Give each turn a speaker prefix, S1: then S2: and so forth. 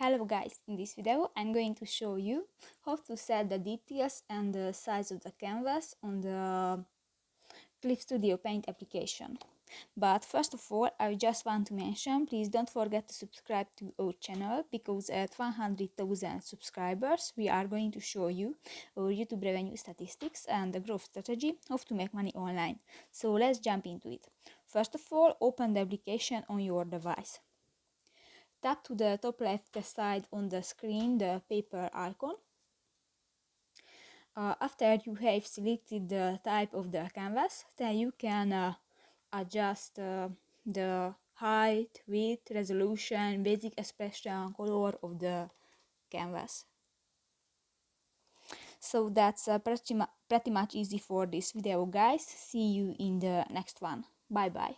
S1: Hello guys, in this video I'm going to show you how to set the details and the size of the canvas on the Clip Studio Paint application. But first of all, I just want to mention, please don't forget to subscribe to our channel, because at 100,000 subscribers we are going to show you our YouTube revenue statistics and the growth strategy of to make money online. So let's jump into it. First of all, open the application on your device. Tap to the top left side on the screen the paper icon. After you have selected the type of the canvas, then you can adjust the height, width, resolution, basic expression, color of the canvas. So that's pretty much easy for this video, guys. See you in the next one. Bye bye.